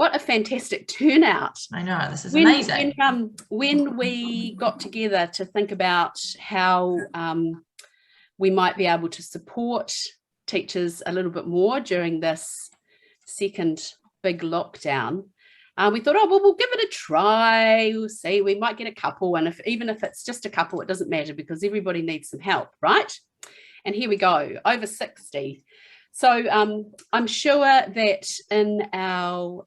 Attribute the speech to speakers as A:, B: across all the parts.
A: What a fantastic turnout.
B: I know, this is amazing.
A: When we got together to think about how we might be able to support teachers a little bit more during this second big lockdown, we thought, oh, well, we'll give it a try. We'll see, we might get a couple. And even if it's just a couple, it doesn't matter because everybody needs some help, right? And here we go, over 60. So I'm sure that in our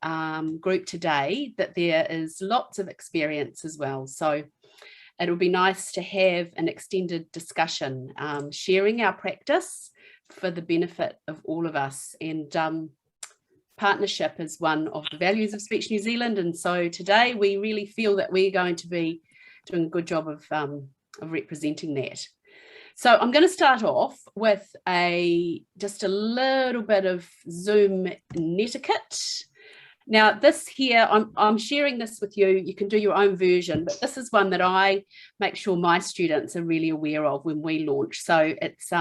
A: group today that there is lots of experience as well. So it'll be nice to have an extended discussion, sharing our practice for the benefit of all of us. And partnership is one of the values of Speech New Zealand. And so today we really feel that we're going to be doing a good job of representing that. So I'm going to start off with just a little bit of Zoom netiquette. Now this here, I'm sharing this with you. You can do your own version, but this is one that I make sure my students are really aware of when we launch. So it's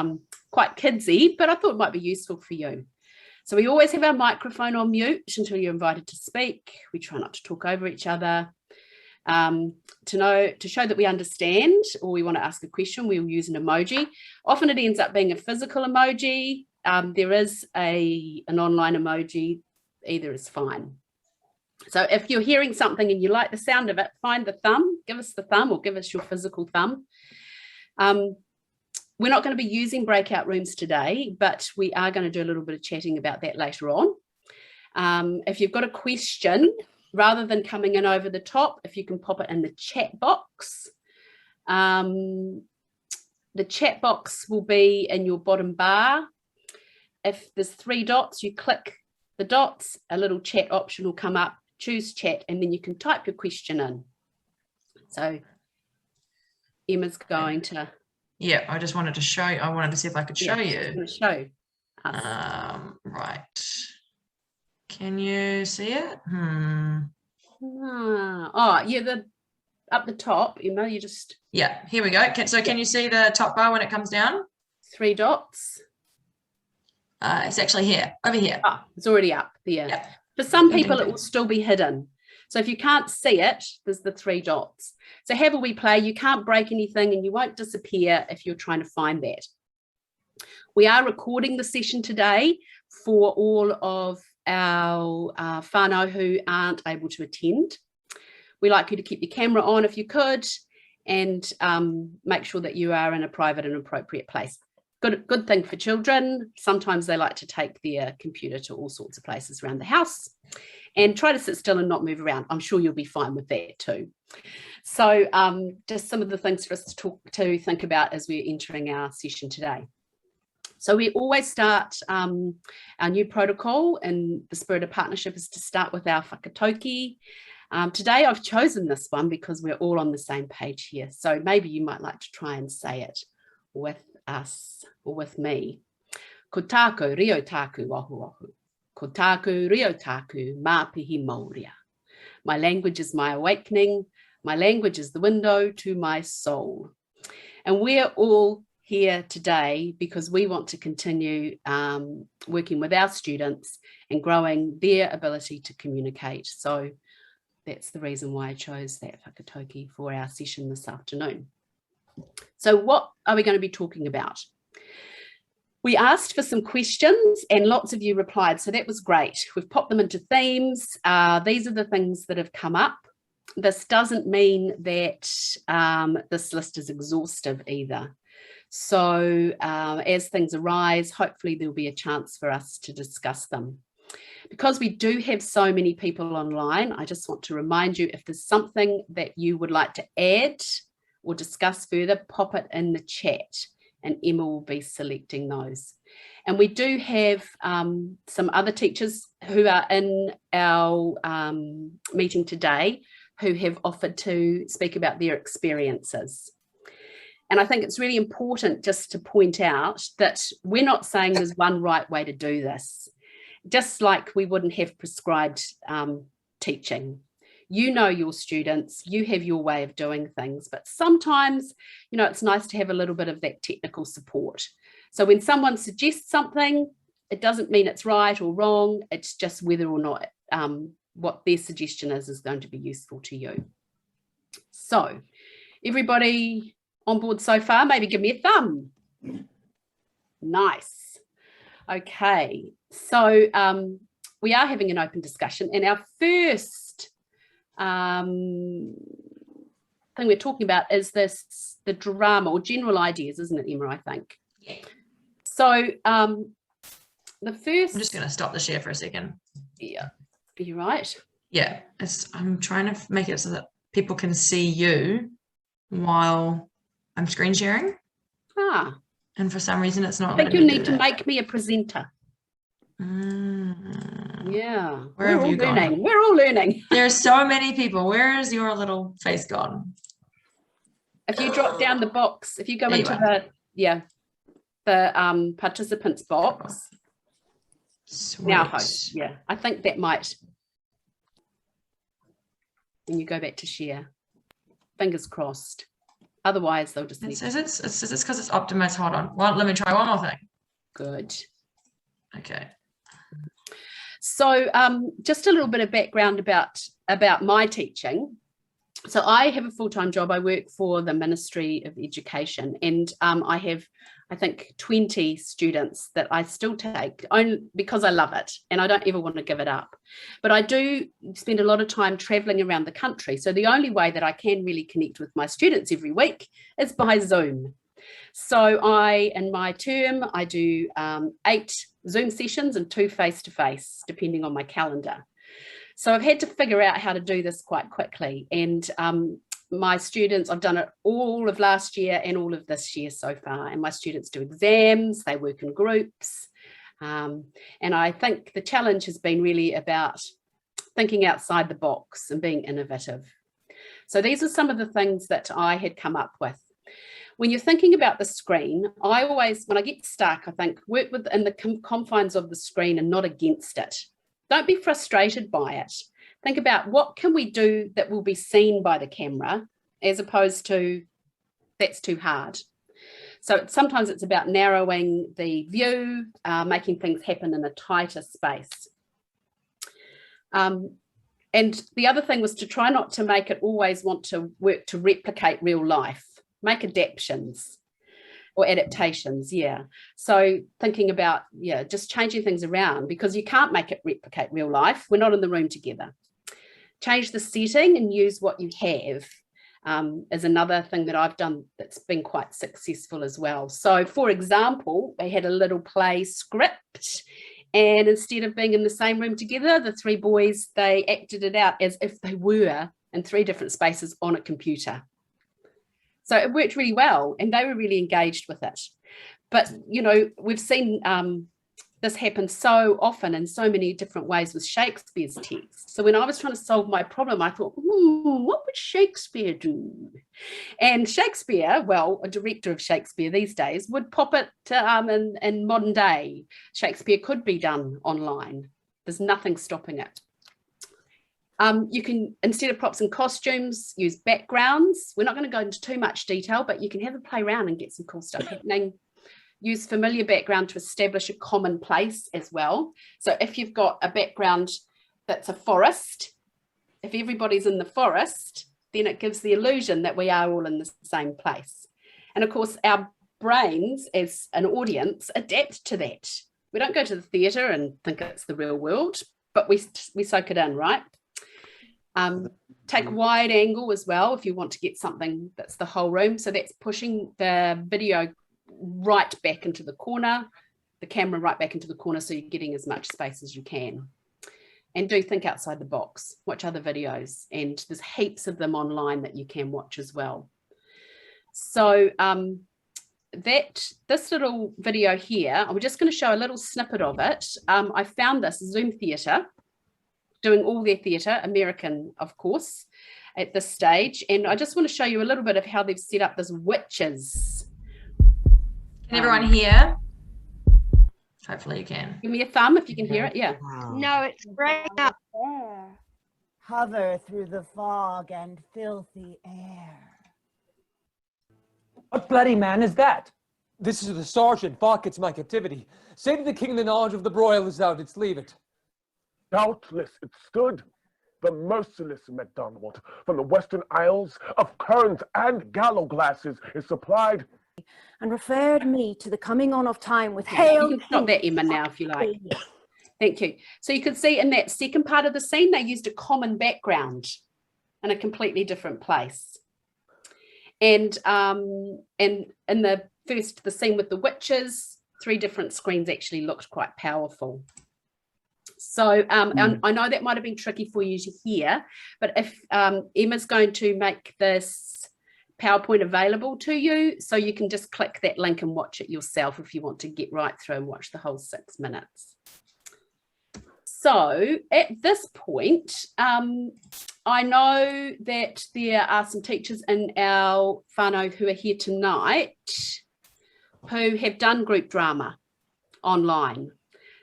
A: quite kidsy, but I thought it might be useful for you. So we always have our microphone on mute until you're invited to speak. We try not to talk over each other. To show that we understand or we want to ask a question, we'll use an emoji. Often it ends up being a physical emoji. There is an online emoji, either is fine. So if you're hearing something and you like the sound of it, find the thumb, give us the thumb or give us your physical thumb. We're not going to be using breakout rooms today, but we are going to do a little bit of chatting about that later on. If you've got a question, rather than coming in over the top, if you can pop it in the chat box. The chat box will be in your bottom bar. If there's 3 dots, you click the dots, a little chat option will come up, choose chat, and then you can type your question in. So Emma's going to...
B: Yeah, I just wanted to show you. I wanted to see if I could show you.
A: Show us.
B: Right. Can you see it?
A: Oh, yeah, up the top, Emma, you just...
B: Yeah, here we go. Can you see the top bar when it comes down?
A: 3 dots.
B: It's actually here, over here.
A: Oh, it's already up there.
B: Yep.
A: For some people, it will still be hidden. So if you can't see it, there's the 3 dots. So have a wee play. You can't break anything and you won't disappear if you're trying to find that. We are recording the session today for all of our whānau who aren't able to attend. We like you to keep your camera on if you could, and make sure that you are in a private and appropriate place. Good thing for children. Sometimes they like to take their computer to all sorts of places around the house, and try to sit still and not move around. I'm sure you'll be fine with that too. So just some of the things for us to think about as we're entering our session today. So we always start our new protocol, and the spirit of partnership is to start with our Whakatoki. Today I've chosen this one because we're all on the same page here. So maybe you might like to try and say it with us or with me. Ko tākou rio tāku wahu wahu. Ko tākou rio tāku māpihi mauria. My language is my awakening. My language is the window to my soul. And we're all here today because we want to continue working with our students and growing their ability to communicate. So that's the reason why I chose that Whakatoki for our session this afternoon. So what are we going to be talking about? We asked for some questions and lots of you replied, so that was great. We've popped them into themes. These are the things that have come up. This doesn't mean that this list is exhaustive either. So as things arise, hopefully there'll be a chance for us to discuss them. Because we do have so many people online, I just want to remind you, if there's something that you would like to add or discuss further, pop it in the chat and Emma will be selecting those. And we do have some other teachers who are in our meeting today who have offered to speak about their experiences. And I think it's really important just to point out that we're not saying there's one right way to do this. Just like we wouldn't have prescribed teaching. You know your students, you have your way of doing things, but sometimes, you know, it's nice to have a little bit of that technical support. So when someone suggests something, it doesn't mean it's right or wrong, it's just whether or not what their suggestion is going to be useful to you. So everybody on board so far, maybe give me a thumb. Nice. Okay, so we are having an open discussion, and our first thing we're talking about is the drama or general ideas, isn't it, Emma, I think?
B: Yeah.
A: So the first...
B: I'm just going to stop the share for a second.
A: Yeah, you're right.
B: Yeah, I'm trying to make it so that people can see you while I'm screen sharing.
A: Ah.
B: And for some reason it's not.
A: I think you need to make me a presenter. Yeah.
B: Where have you gone?
A: We're all learning.
B: There are so many people. Where is your little face gone?
A: If you drop down the box, if you go into the participants box.
B: Sweet.
A: Now host. Yeah. I think that might. When you go back to share. Fingers crossed. Otherwise, they'll just.
B: It says it's because it's optimized. Hold on. Well, let me try one more thing.
A: Good.
B: Okay.
A: So, just a little bit of background about my teaching. So, I have a full-time job. I work for the Ministry of Education, and I have, I think, 20 students that I still take only because I love it, and I don't ever want to give it up. But I do spend a lot of time traveling around the country. So the only way that I can really connect with my students every week is by Zoom. So in my term, I do 8 Zoom sessions and 2 face-to-face, depending on my calendar. So I've had to figure out how to do this quite quickly. And my students, I've done it all of last year and all of this year so far. And my students do exams, they work in groups. And I think the challenge has been really about thinking outside the box and being innovative. So these are some of the things that I had come up with. When you're thinking about the screen, I always, when I get stuck, I think work within the confines of the screen and not against it. Don't be frustrated by it. Think about what can we do that will be seen by the camera as opposed to that's too hard. So sometimes it's about narrowing the view, making things happen in a tighter space. And the other thing was to try not to make it always want to work to replicate real life. Make adaptations or adaptations, yeah. So thinking about, just changing things around because you can't make it replicate real life. We're not in the room together. Change the setting and use what you have is another thing that I've done that's been quite successful as well. So for example, they had a little play script and instead of being in the same room together, the 3 boys, they acted it out as if they were in 3 different spaces on a computer. So it worked really well and they were really engaged with it. But, we've seen this happen so often in so many different ways with Shakespeare's text. So when I was trying to solve my problem, I thought, what would Shakespeare do? And Shakespeare, well, a director of Shakespeare these days would pop it to, in modern day. Shakespeare could be done online. There's nothing stopping it. You can, instead of props and costumes, use backgrounds. We're not going to go into too much detail, but you can have a play around and get some cool stuff happening. Use familiar background to establish a common place as well. So if you've got a background that's a forest, if everybody's in the forest, then it gives the illusion that we are all in the same place. And of course, our brains as an audience adapt to that. We don't go to the theatre and think it's the real world, but we soak it in, right? Take wide angle as well if you want to get something that's the whole room. So that's pushing the video right back into the corner, the camera right back into the corner so you're getting as much space as you can. And do think outside the box, watch other videos, and there's heaps of them online that you can watch as well. So this little video here, I'm just going to show a little snippet of it. I found this Zoom Theatre, doing all their theatre, American, of course, at this stage. And I just want to show you a little bit of how they've set up this witches.
B: Can everyone hear? Hopefully you can.
A: Give me a thumb if you can hear it. Yeah.
C: Wow.
D: No, it's breaking up.
C: There. Hover through the fog and filthy air.
E: What bloody man is that? This is the sergeant. Bark, it's my captivity. Say to the king the knowledge of the broil is out. It's leave it.
F: Doubtless it stood
D: the merciless MacDonald from the Western Isles of currants and gallows glasses is supplied,
F: and referred me to the coming on of time with hail.
A: You can stop that, Emma, now if you like. Thank you. So you could see in that second part of the scene, they used a common background in a completely different place. And in the scene with the witches, 3 different screens actually looked quite powerful. So I know that might have been tricky for you to hear, but if Emma's going to make this PowerPoint available to you, so you can just click that link and watch it yourself if you want to get right through and watch the whole 6 minutes. So at this point, I know that there are some teachers in our whānau who are here tonight who have done group drama online.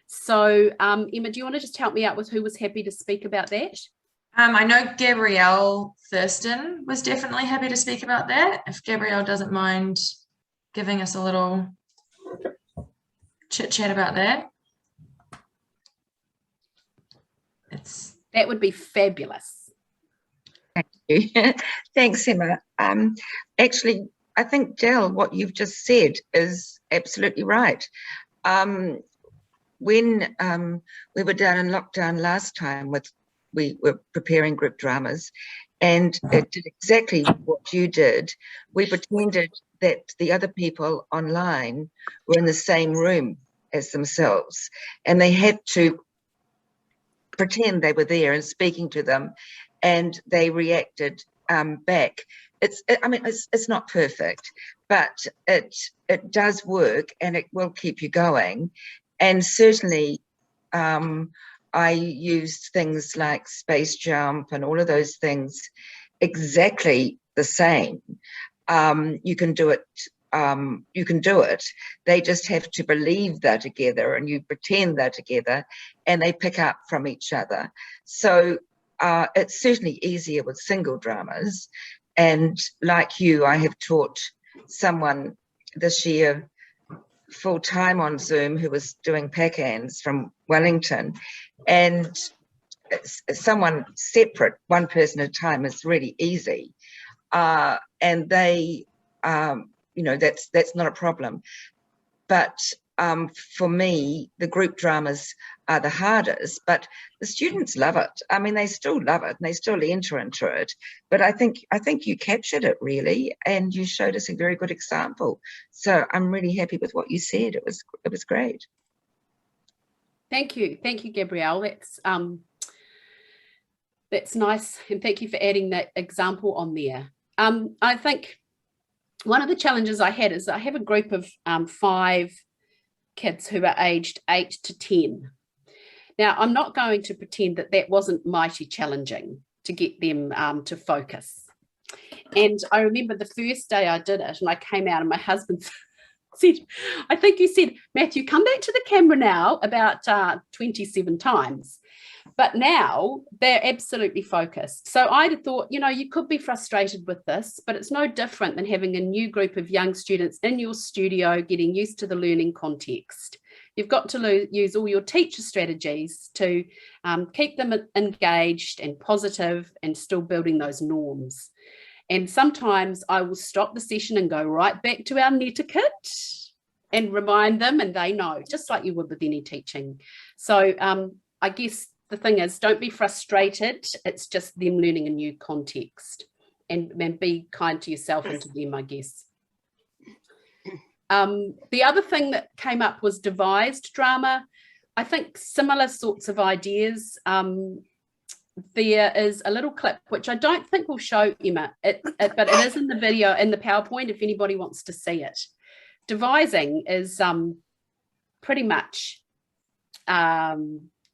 A: So Emma, do you want to just help me out with who was happy to speak about that?
B: I know Gabrielle Thurston was definitely happy to speak about that. If Gabrielle doesn't mind giving us a little chit chat about that.
A: That would be fabulous.
G: Thank you. Thanks, Emma. Actually, I think, Del, what you've just said is absolutely right. When we were down in lockdown last time, we were preparing group dramas, and it did exactly what you did. We pretended that the other people online were in the same room as themselves, and they had to pretend they were there and speaking to them, and they reacted back. It's not perfect, but it does work, and it will keep you going. And certainly I used things like Space Jump and all of those things exactly the same. You can do it. You can do it. They just have to believe they're together, and you pretend they're together, and they pick up from each other. So it's certainly easier with single dramas. And like you, I have taught someone this year full-time on Zoom who was doing pack-ans from Wellington, and someone separate, one person at a time, is really easy, and they that's not a problem. But for me, the group dramas are the hardest, but the students love it. I mean, they still love it and they still enter into it. But I think you captured it really, and you showed us a very good example. So I'm really happy with what you said. It was great.
A: Thank you, Gabrielle. That's nice, and thank you for adding that example on there. I think one of the challenges I had is I have a group of 5 kids who are aged 8 to 10. Now, I'm not going to pretend that wasn't mighty challenging to get them to focus. And I remember the first day I did it, and I came out and my husband said, I think you said, Matthew, come back to the camera now, about 27 times. But now they're absolutely focused. So I'd have thought, you could be frustrated with this, but it's no different than having a new group of young students in your studio getting used to the learning context. You've got to use all your teacher strategies to keep them engaged and positive and still building those norms. And sometimes I will stop the session and go right back to our Netiquette and remind them, and they know, just like you would with any teaching. So I guess the thing is, don't be frustrated. It's just them learning a new context, and be kind to yourself and to them, I guess. The other thing that came up was devised drama. I think similar sorts of ideas. There is a little clip, which I don't think will show Emma, but it is in the video, in the PowerPoint, if anybody wants to see it. Devising is pretty much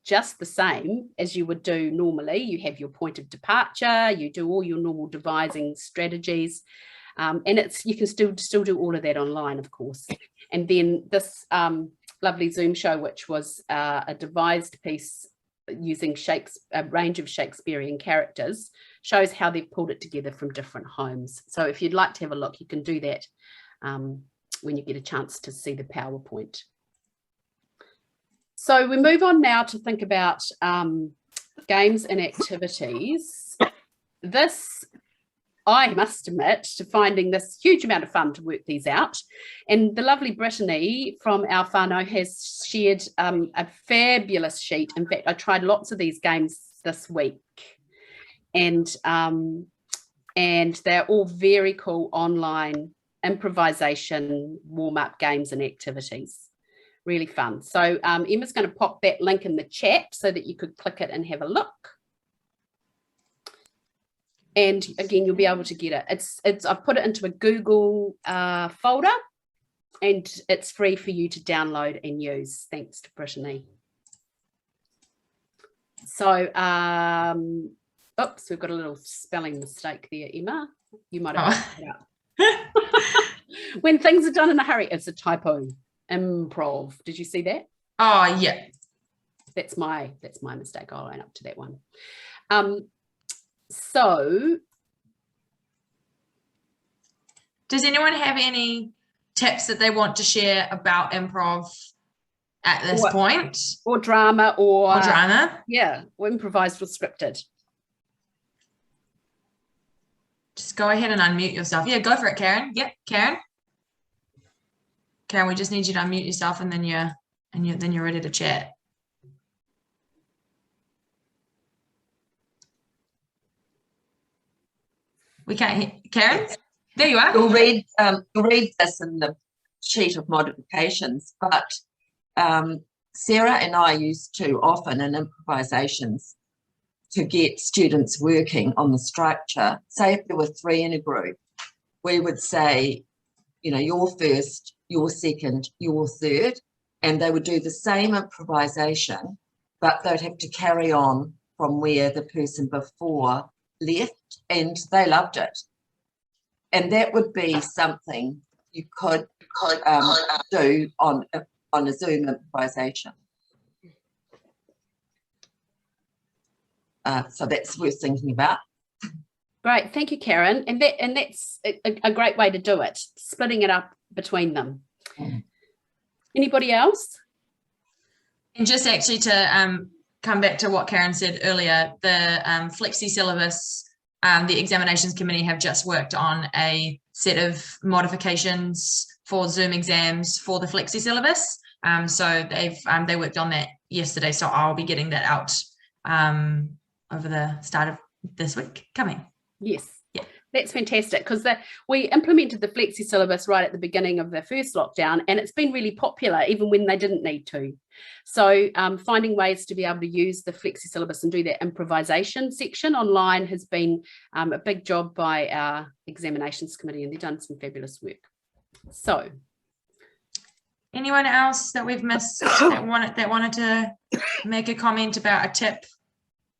A: just the same as you would do normally. You have your point of departure, you do all your normal devising strategies, and you can still do all of that online, of course. And then this lovely Zoom show, which was a devised piece using a range of Shakespearean characters, shows how they've pulled it together from different homes. So if you'd like to have a look, you can do that when you get a chance to see the PowerPoint. So we move on now to think about games and activities. This, I must admit, to finding this huge amount of fun to work these out. And the lovely Brittany from our whānau has shared a fabulous sheet. In fact, I tried lots of these games this week. And they're all very cool online improvisation warm-up games and activities. Really fun. So Emma's going to pop that link in the chat so that you could click it and have a look. And again, you'll be able to get it. I've put it into a Google folder, and it's free for you to download and use. Thanks to Brittany. So, oops, we've got a little spelling mistake there, Emma. You might have picked it up. When things are done in a hurry, it's a typo. Improv. Did you see that?
B: Oh, yeah.
A: That's my mistake. I'll own up to that one. So,
B: does anyone have any tips that they want to share about improv at this point?
A: Or drama or
B: drama?
A: Yeah, or improvised or scripted.
B: Just go ahead and unmute yourself. Yeah, go for it, Karen. Yep, Karen. Karen, we just need you to unmute yourself, and then you're ready to chat. We can't hear Karen. There you are.
H: You'll read this in the sheet of modifications, but Sarah and I used to often in improvisations to get students working on the structure. Say if there were 3 in a group, we would say, you know, you're first, you're second, you're third, and they would do the same improvisation, but they'd have to carry on from where the person before left, and they loved it. And that would be something you could do on a Zoom improvisation. So that's worth thinking about.
A: Great, thank you, Karen. And that's a great way to do it, splitting it up between them. Anybody else?
B: And just actually to come back to what Karen said earlier, the Flexi syllabus, the examinations committee have just worked on a set of modifications for Zoom exams for the Flexi syllabus. So they worked on that yesterday, so I'll be getting that out over the start of this week coming.
A: Yes, yeah, that's fantastic, because we implemented the Flexi syllabus right at the beginning of the first lockdown, and it's been really popular even when they didn't need to. So finding ways to be able to use the Flexi syllabus and do that improvisation section online has been a big job by our examinations committee, and they've done some fabulous work. So,
B: anyone else that we've missed that wanted to make a comment about a tip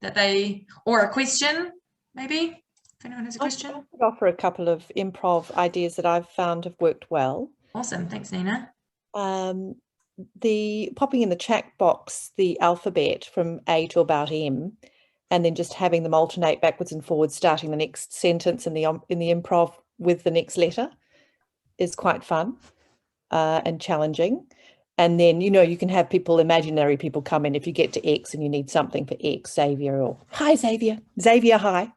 B: that they, or a question maybe? If anyone has a question.
I: I could offer a couple of improv ideas that I've found have worked well.
B: Awesome, thanks Nina.
I: The popping in the chat box the alphabet from A to about M, and then just having them alternate backwards and forwards, starting the next sentence in the improv with the next letter is quite fun and challenging. And then, you know, you can have imaginary people come in if you get to X and you need something for X, Xavier, or hi Xavier, hi.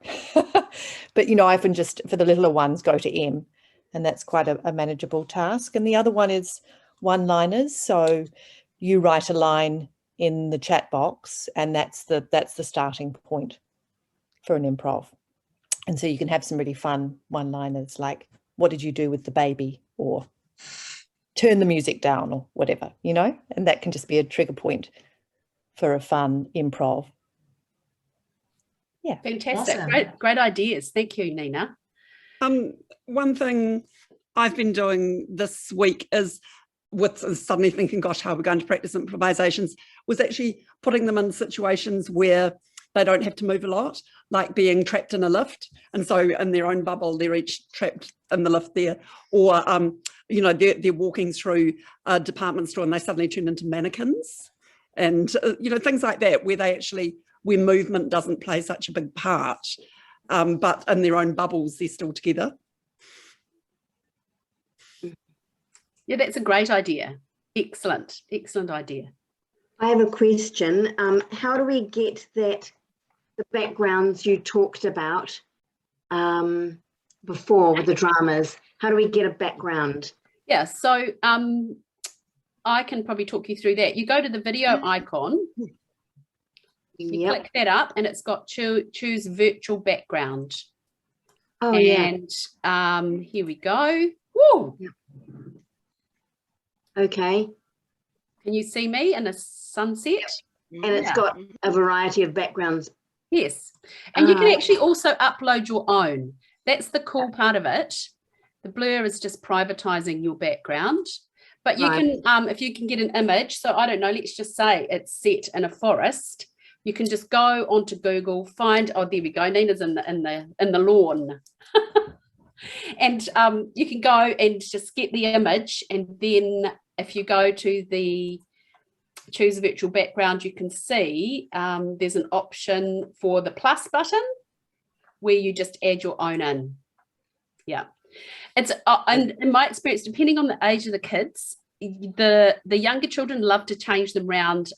I: But, you know, I often just, for the littler ones, go to M, and that's quite a manageable task. And the other one is one-liners. So you write a line in the chat box, and that's the starting point for an improv. And so you can have some really fun one-liners like, what did you do with the baby? Or turn the music down, or whatever, you know, and that can just be a trigger point for a fun improv. Yeah.
A: Fantastic.
B: Awesome.
A: Great ideas. Thank you, Nina.
J: One thing I've been doing this week is, with suddenly thinking, gosh, how are we going to practice improvisations, was actually putting them in situations where they don't have to move a lot, like being trapped in a lift. And so in their own bubble, they're each trapped in the lift there. Or, you know, they're walking through a department store and they suddenly turn into mannequins. And, you know, things like that, where movement doesn't play such a big part, but in their own bubbles, they're still together.
A: Yeah, that's a great idea. Excellent idea.
K: I have a question. How do we get that the backgrounds you talked about before with the dramas? How do we get a background?
A: Yeah, so I can probably talk you through that. You go to the video icon, you click that up, and it's got choose virtual background.
K: Oh,
A: and here we go. Woo!
K: Yep. Okay.
A: Can you see me in a sunset?
K: And it's got a variety of backgrounds.
A: Yes. And you can actually also upload your own. That's the cool part of it. The blur is just privatizing your background. But you can, if you can get an image, so I don't know, let's just say it's set in a forest. You can just go onto Google, find, oh, there we go, Nina's in the lawn. And you can go and just get the image, and then if you go to the choose a virtual background, you can see there's an option for the plus button where you just add your own in. Yeah, it's and in my experience, depending on the age of the kids, the younger children love to change them around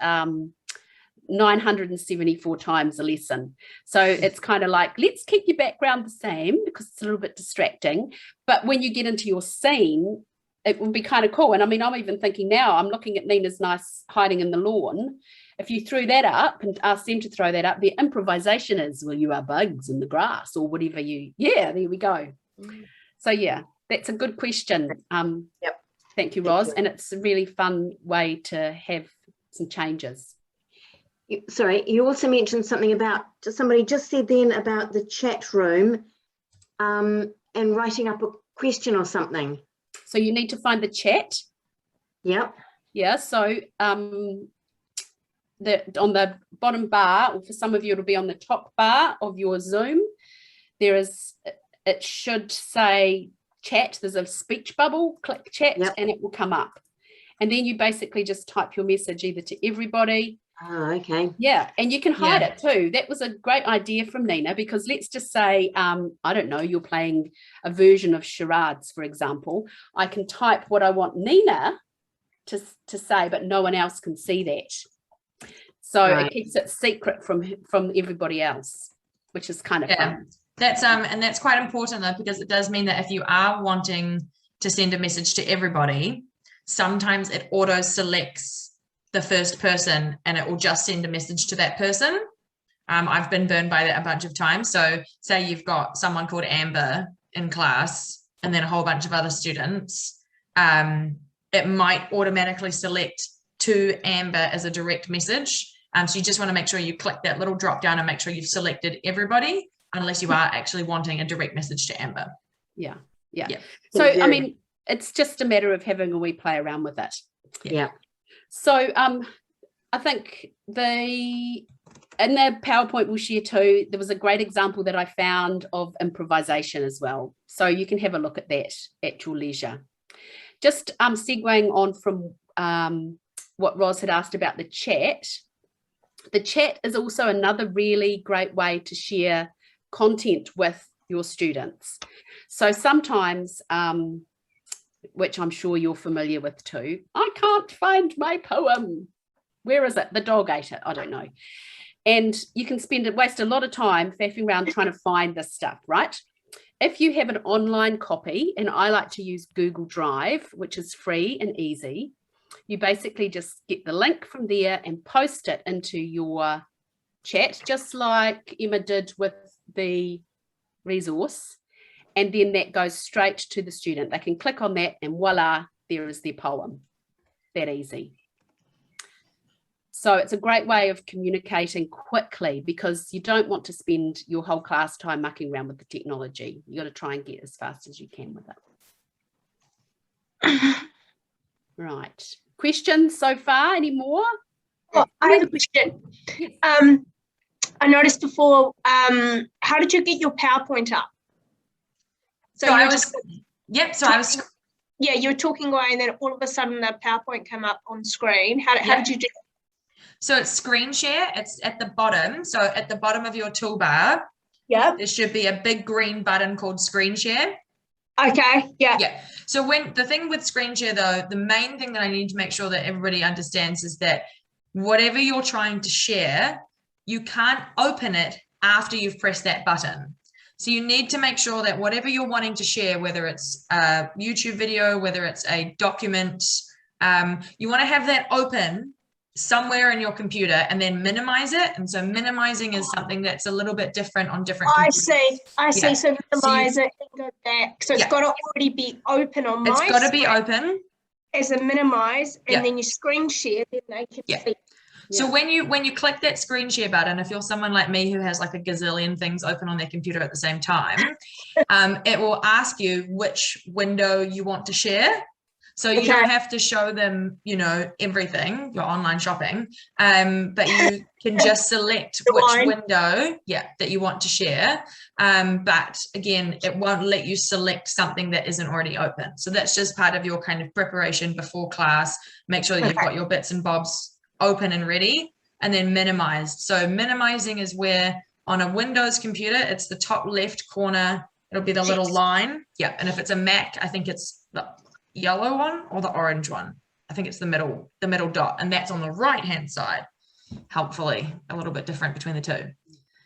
A: 974 times a lesson. So it's kind of like, let's keep your background the same because it's a little bit distracting. But when you get into your scene, it will be kind of cool. And I mean, I'm even thinking now, I'm looking at Nina's nice hiding in the lawn. If you threw that up and asked them to throw that up, the improvisation is, well, you are bugs in the grass or whatever you, there we go. So yeah, that's a good question. Thank you, Roz. And it's a really fun way to have some changes.
K: Sorry, you also mentioned something about, somebody just said then about the chat room and writing up a question or something.
A: So you need to find the chat.
K: Yep.
A: Yeah, so on the bottom bar, or for some of you it'll be on the top bar of your Zoom, there is, it should say chat. There's a speech bubble, click chat, and it will come up. And then you basically just type your message either to everybody.
K: Oh, okay.
A: Yeah, and you can hide it too. That was a great idea from Nina, because let's just say, I don't know, you're playing a version of charades, for example. I can type what I want Nina to say, but no one else can see that. So it keeps it secret from everybody else, which is kind of fun.
B: That's and that's quite important though, because it does mean that if you are wanting to send a message to everybody, sometimes it auto selects the first person and it will just send a message to that person. I've been burned by that a bunch of times. So say you've got someone called Amber in class and then a whole bunch of other students, it might automatically select to Amber as a direct message. So you just want to make sure you click that little drop down and make sure you've selected everybody, unless you are actually wanting a direct message to Amber.
A: Yeah. So, I mean, it's just a matter of having a wee play around with it.
K: Yeah.
A: So I think in the PowerPoint we'll share too, there was a great example that I found of improvisation as well. So you can have a look at that at your leisure. Just segueing on from what Roz had asked about the chat. The chat is also another really great way to share content with your students. So sometimes, which I'm sure you're familiar with too, I can't find my poem. Where is it? The dog ate it. I don't know. And you can waste a lot of time faffing around trying to find this stuff, right? If you have an online copy, and I like to use Google Drive, which is free and easy, you basically just get the link from there and post it into your chat, just like Emma did with the resource. And then that goes straight to the student. They can click on that and voila, there is their poem. That easy. So it's a great way of communicating quickly, because you don't want to spend your whole class time mucking around with the technology. You got to try and get as fast as you can with it. Right. Questions so far? Any more?
L: Oh, I have a question.
A: Yes.
L: I noticed before, how did you get your PowerPoint up?
B: So I was,
L: you were talking away and then all of a sudden the PowerPoint came up on screen. How did you do it?
B: So it's Screenshare. It's at the bottom. So at the bottom of your toolbar, there should be a big green button called Screenshare.
L: Okay. Yeah.
B: So the thing with Screenshare though, the main thing that I need to make sure that everybody understands is that whatever you're trying to share, you can't open it after you've pressed that button. So you need to make sure that whatever you're wanting to share, whether it's a YouTube video, whether it's a document, you want to have that open somewhere in your computer and then minimize it. And so minimizing is something that's a little bit different on different computers.
L: I see. So minimize it and go back. So it's got to already be open on my
B: It's got to be
L: screen
B: open.
L: as a minimize, and then you screen share, then they can see.
B: So when you click that screen share button, if you're someone like me who has like a gazillion things open on their computer at the same time, it will ask you which window you want to share. So you don't have to show them, you know, everything, your online shopping, but you can just select which window, that you want to share. But again, it won't let you select something that isn't already open. So that's just part of your kind of preparation before class. Make sure that you've got your bits and bobs open and ready, and then minimized. So minimizing is where on a Windows computer, it's the top left corner. It'll be the little line. Yeah. And if it's a Mac, I think it's the yellow one or the orange one. I think it's the middle dot, and that's on the right hand side. Helpfully a little bit different between the two.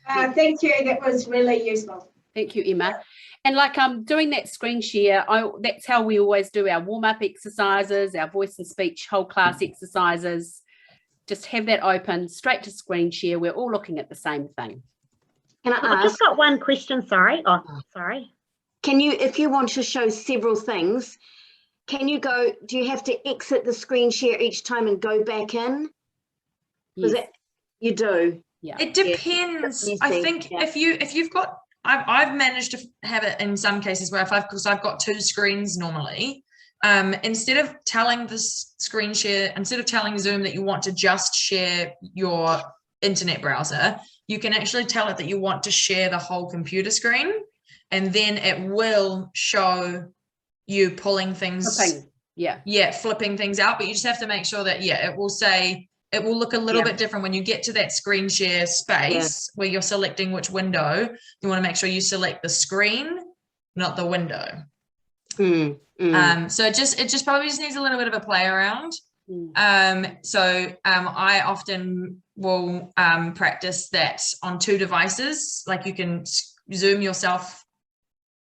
L: Thank you, that was really useful.
A: Thank you, Emma. And like doing that screen share, that's how we always do our warm-up exercises, our voice and speech whole class exercises. Just have that open straight to screen share. We're all looking at the same thing.
K: Can I ask?
M: I've just got one question, sorry. Oh, sorry.
K: Can you, if you want to show several things, can you go, do you have to exit the screen share each time and go back in?
A: Yes.
K: You do?
A: Yeah.
B: It depends. I think if you've got, I've managed to have it in some cases where because I've got two screens normally, instead of telling instead of telling Zoom that you want to just share your internet browser, you can actually tell it that you want to share the whole computer screen, and then it will show you pulling things, flipping things out. But you just have to make sure that it will look a little bit different when you get to that screen share space where you're selecting which window. You want to make sure you select the screen, not the window. So it just probably just needs a little bit of a play around. I often will practice that on two devices. Like you can Zoom yourself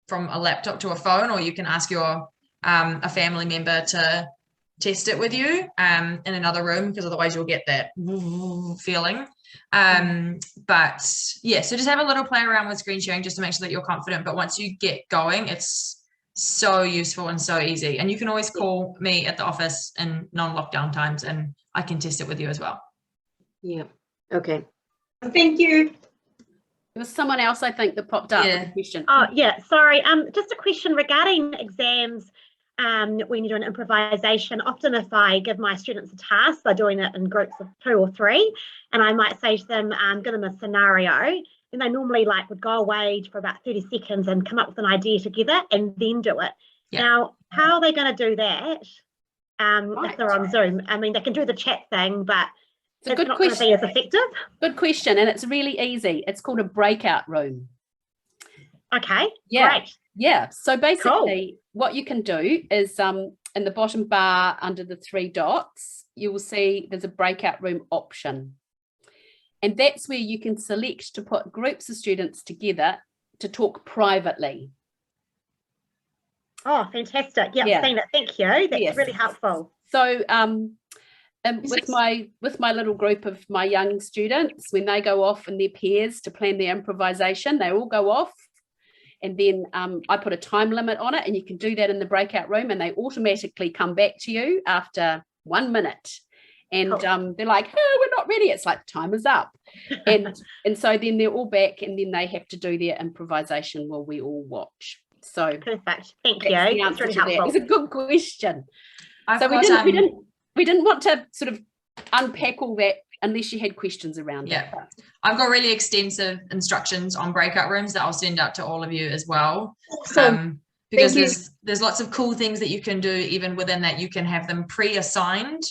B: from a laptop to a phone, or you can ask your a family member to test it with you in another room, because otherwise you'll get that feeling. But yeah, so just have a little play around with screen sharing just to make sure that you're confident. But once you get going, it's so useful and so easy. And you can always call me at the office in non-lockdown times and I can test it with you as well.
K: Yeah. Okay.
L: Thank you.
A: There was someone else, I think, that popped up with a question.
M: Oh, yeah, sorry. Just a question regarding exams. When you're doing improvisation, often if I give my students a task, they're doing it in groups of 2 or 3, and I might say to them, give them a scenario, and they normally would go away for about 30 seconds and come up with an idea together and then do it. Now, how are they going to do that if they're on Zoom? I mean, they can do the chat thing, but it's not going to be as effective.
A: Good question, and it's really easy. It's called a breakout room.
M: Okay,
A: great. Yeah, so basically what you can do is in the bottom bar under the 3 dots, you will see there's a breakout room option. And that's where you can select to put groups of students together to talk privately.
M: Oh, fantastic. I've seen it. Thank you. That's really helpful.
A: So with my little group of my young students, when they go off in their pairs to plan their improvisation, they all go off. And then I put a time limit on it, and you can do that in the breakout room, and they automatically come back to you after 1 minute. And they're like, oh, we're not ready. It's like the time is up. And so then they're all back, and then they have to do their improvisation while we all watch. So
M: perfect. Thank you. That's really helpful.
A: It's a good question. We didn't want to sort of unpack all that unless you had questions around it.
B: I've got really extensive instructions on breakout rooms that I'll send out to all of you as well. Because there's lots of cool things that you can do even within that. You can have them pre-assigned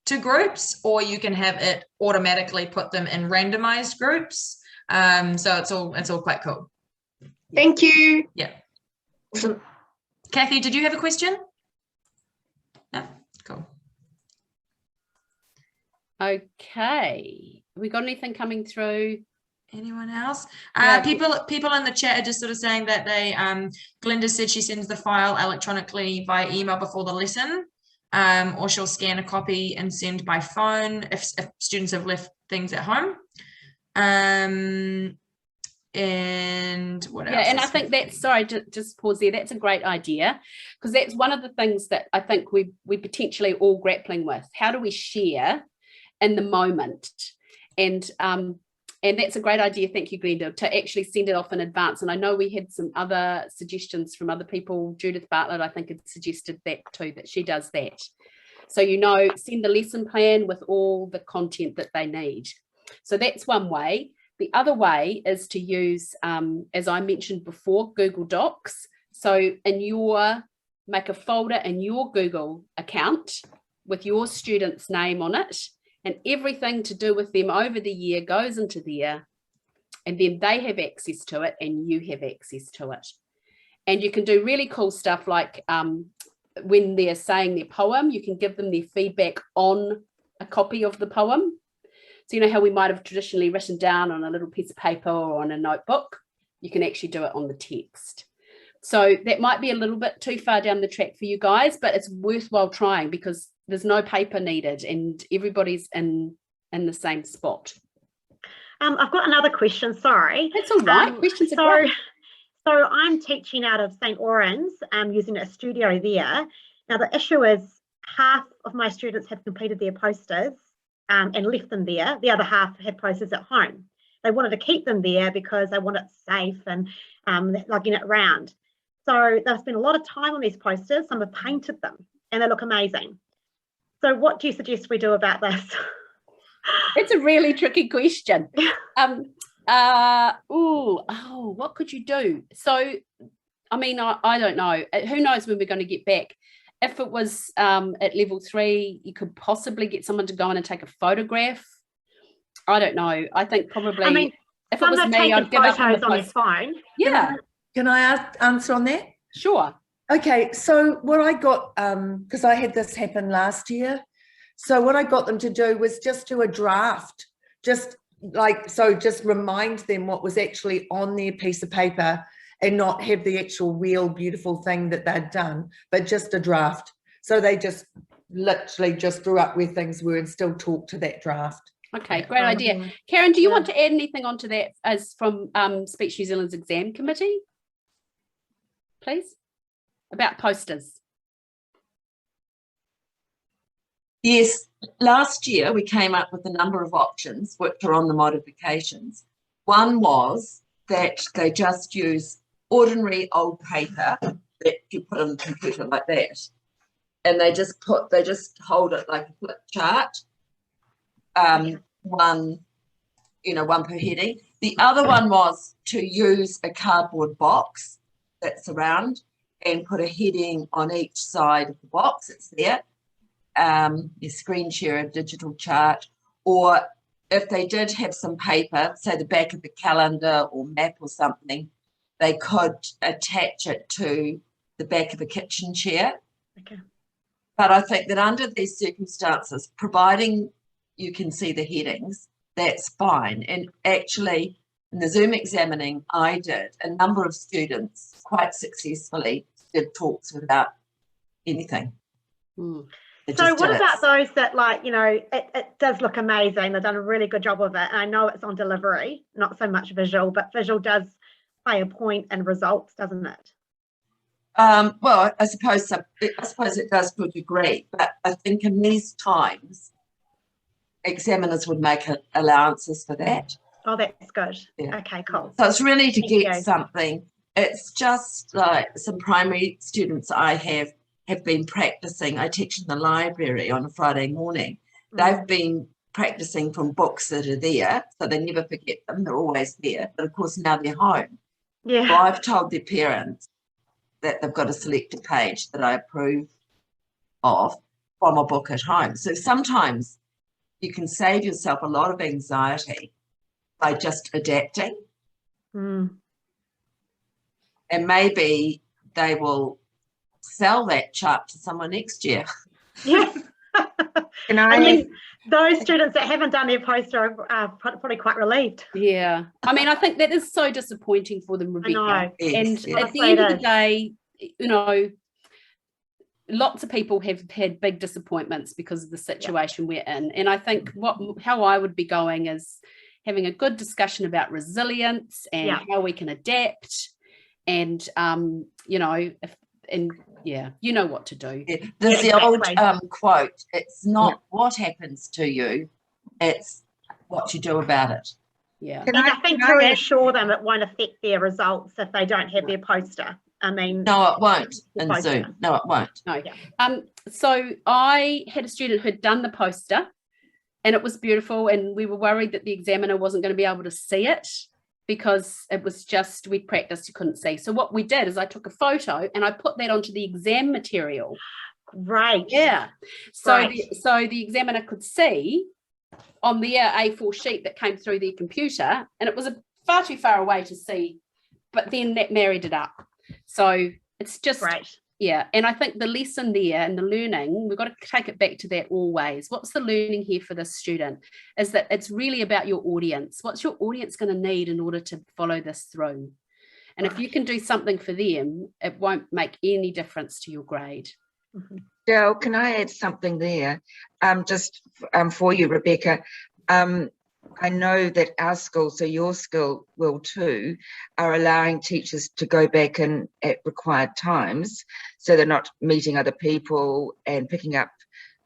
B: to groups, or you can have it automatically put them in randomized groups. So it's all quite cool.
L: Thank you.
B: Yeah. Awesome. Kathy, did you have a question? No? Cool.
A: Okay, we got anything coming through
B: Anyone else?
A: Yeah.
B: People in the chat are just sort of saying that they, Glinda said she sends the file electronically by email before the lesson, or she'll scan a copy and send by phone if students have left things at home. And what else?
A: Yeah, and I think that's, sorry, just pause there. That's a great idea, because that's one of the things that I think we potentially all grappling with. How do we share in the moment? And that's a great idea. Thank you, Glenda, to actually send it off in advance. And I know we had some other suggestions from other people. Judith Bartlett, I think, had suggested that too, that she does that. So, send the lesson plan with all the content that they need. So that's one way. The other way is to use, as I mentioned before, Google Docs. So make a folder in your Google account with your student's name on it, and everything to do with them over the year goes into there, and then they have access to it and you have access to it. And you can do really cool stuff like when they're saying their poem, you can give them their feedback on a copy of the poem. So how we might have traditionally written down on a little piece of paper or on a notebook, you can actually do it on the text. So that might be a little bit too far down the track for you guys, but it's worthwhile trying because there's no paper needed and everybody's in the same spot.
M: I've got another question, sorry.
A: That's all right, questions are great.
M: So I'm teaching out of St. Oran's, using a studio there. Now the issue is half of my students have completed their posters and left them there. The other half had posters at home. They wanted to keep them there because they want it safe and lugging it around. So they've spent a lot of time on these posters. Some have painted them and they look amazing. So what do you suggest we do about this?
A: It's a really tricky question. What could you do? So, I mean, I don't know. Who knows when we're going to get back? If it was at level 3, you could possibly get someone to go in and take a photograph. I don't know. I think probably,
M: I mean,
A: if it was me, I'd give up
M: on his phone.
A: Yeah.
N: Can I answer on that?
A: Sure.
N: Okay, so what I got, because I had this happen last year, so what I got them to do was just do a draft, just remind them what was actually on their piece of paper and not have the actual real beautiful thing that they'd done, but just a draft. So they just literally just drew up where things were and still talk to that draft.
A: Okay, great idea. Karen, do you want to add anything onto that as from Speech New Zealand's exam committee, please? About posters.
H: Yes, last year we came up with a number of options which are on the modifications. One was that they just use ordinary old paper that you put on the computer like that, and they just hold it like a flip chart, one per heading. The other one was to use a cardboard box that's around and put a heading on each side of the box. It's there. You screen share a digital chart, or if they did have some paper, say the back of the calendar or map or something, they could attach it to the back of a kitchen chair.
M: Okay.
H: But I think that under these circumstances, providing you can see the headings, that's fine. And actually, in the Zoom examining I did, a number of students quite successfully did talks without anything.
M: So what about those that it does look amazing, they've done a really good job of it, and I know it's on delivery, not so much visual, but visual does play a point in results, doesn't it?
H: Well, I suppose it does to a degree, but I think in these times examiners would make allowances for that.
M: Oh, that's good.
H: Yeah.
M: Okay, cool.
H: So it's really to
M: Thank
H: get
M: you.
H: something. It's just like some primary students I have been practicing. I teach in the library on a Friday morning. They've been practicing from books that are there, so they never forget them. They're always there. But of course now they're home.
M: Yeah.
H: So I've told their parents that they've got to select a page that I approve of from a book at home. So sometimes you can save yourself a lot of anxiety by just adapting. And maybe they will sell that chart to someone next year.
M: Yeah.
G: Can I
M: Those students that haven't done their poster are probably quite relieved.
A: Yeah. I mean, I think that is so disappointing for them, Rebecca.
M: know.
A: And
H: Yes,
A: at the end of the day, you know, lots of people have had big disappointments because of the situation we're in. And I think how I would be going is having a good discussion about resilience and how we can adapt. And, you know, you know what to do.
H: There's the old quote, it's not what happens to you, it's what you do about it.
A: Yeah.
M: And I think to reassure them it won't affect their results if they don't have their poster. I mean,
H: no, it won't in Zoom. No, it won't.
A: No. So I had a student who had done the poster and it was beautiful, and we were worried that the examiner wasn't going to be able to see it because it was just, we'd practiced, you couldn't see. So what we did is I took a photo and I put that onto the exam material.
M: Right.
A: Yeah. So the examiner could see on their A4 sheet that came through their computer, and it was far too far away to see, but then that married it up. So it's just, yeah. And I think the lesson there and the learning, we've got to take it back to that always. What's the learning here for this student is that it's really about your audience. What's your audience going to need in order to follow this through? And if you can do something for them, it won't make any difference to your grade.
G: Dale, can I add something there? Just for you, Rebecca. I know that our school, so your school will too, are allowing teachers to go back in at required times, so they're not meeting other people and picking up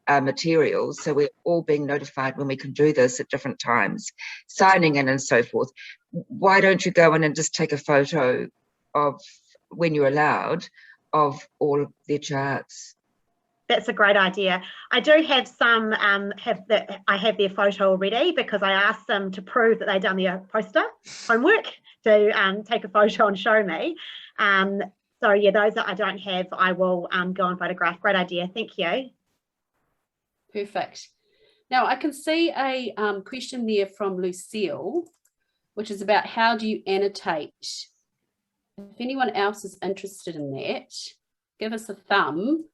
G: materials. So we're all being notified when we can do this at different times, signing in and so forth. Why don't you go in and just take a photo of, when you're allowed, of all of their charts?
M: That's a great idea. I do have some I have their photo already because I asked them to prove that they'd done their poster homework to take a photo and show me. So yeah, those that I don't have, I will go and photograph. Great idea. Thank you.
A: Perfect. Now I can see a question there from Lucille, which is about how do you annotate? If anyone else is interested in that, give us a thumb.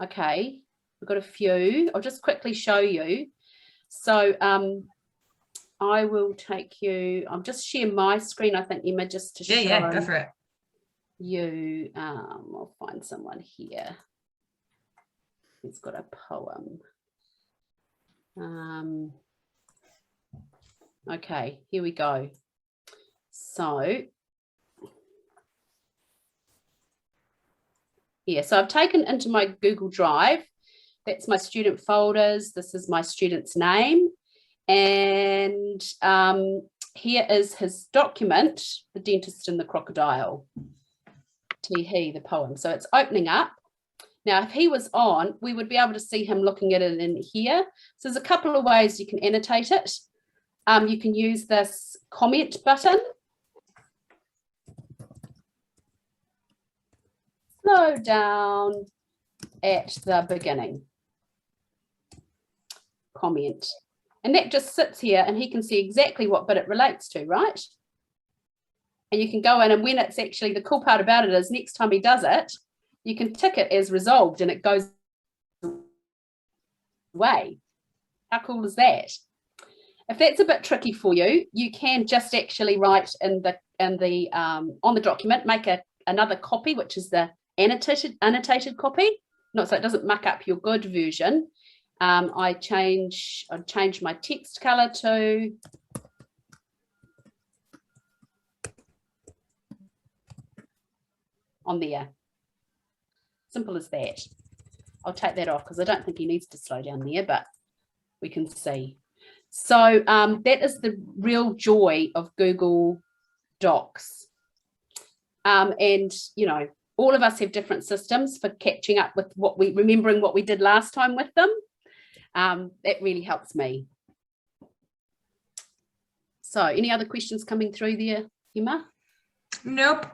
A: Okay, we've got a few. I'll just quickly show you. So I will take you, I'll just share my screen, I think, Emma, just to show
B: go for it.
A: You. I'll find someone here who's got a poem. Okay, here we go. So yeah, so I've taken into my Google Drive, that's my student folders, this is my student's name, and here is his document, The Dentist and the Crocodile, He, the poem. So it's opening up. Now, if he was on, we would be able to see him looking at it in here. So there's a couple of ways you can annotate it. You can use this comment button. Slow down at the beginning. Comment. And that just sits here and he can see exactly what bit it relates to, right? And you can go in, and when it's actually, the cool part about it is next time he does it, you can tick it as resolved and it goes away. How cool is that? If that's a bit tricky for you, you can just actually write on the document, make another copy, which is the annotated copy, not so it doesn't muck up your good version. I'd change my text color to on there. Simple as that. I'll take that off because I don't think he needs to slow down there, but we can see. So that is the real joy of Google Docs. And, you know, all of us have different systems for catching up with remembering what we did last time with them. That really helps me. So any other questions coming through there, Emma?
B: Nope,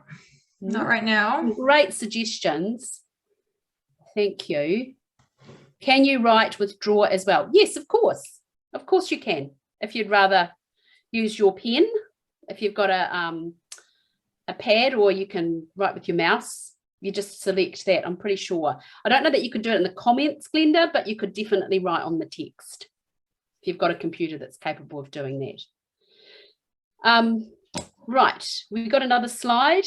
B: not right now.
A: Great suggestions. Thank you. Can you write with draw as well? Yes, of course. Of course you can. If you'd rather use your pen, if you've got a pad, or you can write with your mouse. You just select that, I'm pretty sure. I don't know that you can do it in the comments, Glenda, but you could definitely write on the text if you've got a computer that's capable of doing that. Right, we've got another slide.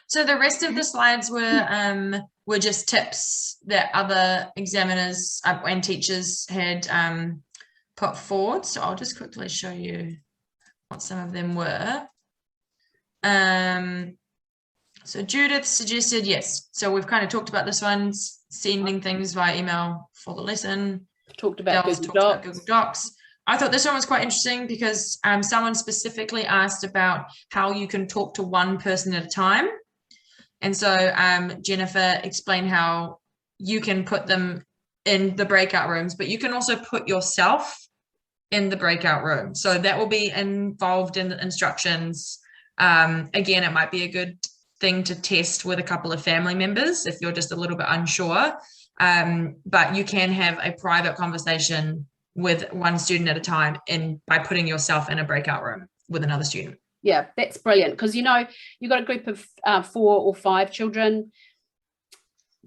B: So the rest of the slides were just tips that other examiners and teachers had put forward. So I'll just quickly show you what some of them were. So Judith suggested, yes. So we've kind of talked about this one, sending things via email for the lesson.
A: Talked about
B: Google Docs. I thought this one was quite interesting because someone specifically asked about how you can talk to one person at a time. And so Jennifer explained how you can put them in the breakout rooms, but you can also put yourself in the breakout room. So that will be involved in the instructions. Again, it might be a good thing to test with a couple of family members if you're just a little bit unsure, but you can have a private conversation with one student at a time by putting yourself in a breakout room with another student.
A: Yeah, that's brilliant, because you've got a group of 4 or 5 children.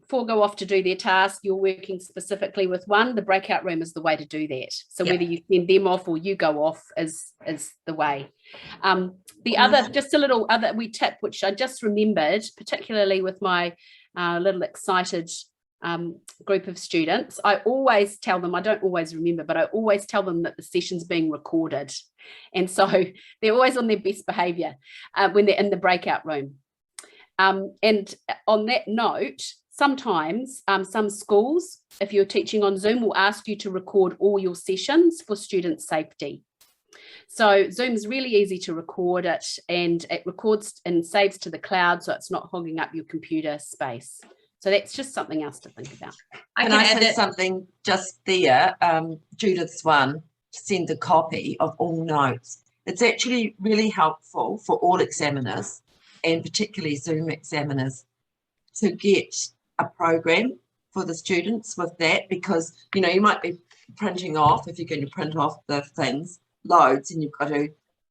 A: 4 go off to do their task, you're working specifically with one, the breakout room is the way to do that. So whether you send them off or you go off is the way. The other, just a little other wee tip, which I just remembered, particularly with my little excited group of students, I always tell them, I don't always remember, but I always tell them that the session's being recorded. And so they're always on their best behavior when they're in the breakout room. And on that note, sometimes some schools, if you're teaching on Zoom, will ask you to record all your sessions for student safety. So Zoom's really easy to record it, and it records and saves to the cloud, so it's not hogging up your computer space. So that's just something else to think about.
H: Can I say something just there? Judith's one, send a copy of all notes. It's actually really helpful for all examiners, and particularly Zoom examiners, to get a program for the students with that, because you might be printing off, if you're going to print off the things, loads, and you've got to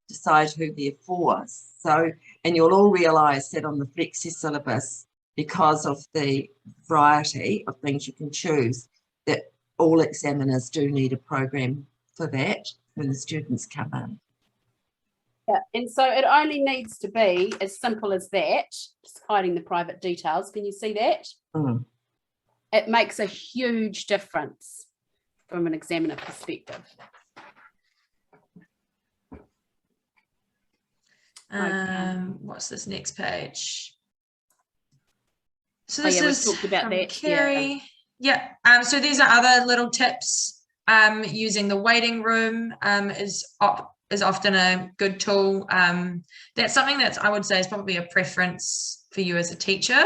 H: decide who they're for. So, and you'll all realise that on the Flexi syllabus, because of the variety of things you can choose, that all examiners do need a program for that when the students come in.
A: Yeah, and so it only needs to be as simple as that, just hiding the private details. Can you see that? It makes a huge difference from an examiner perspective.
B: What's this next page? So
A: Oh,
B: this
A: yeah,
B: is
A: we talked about that.
B: Carrie. Yeah. So these are other little tips. Using the waiting room is often a good tool. That's something that I would say is probably a preference for you as a teacher.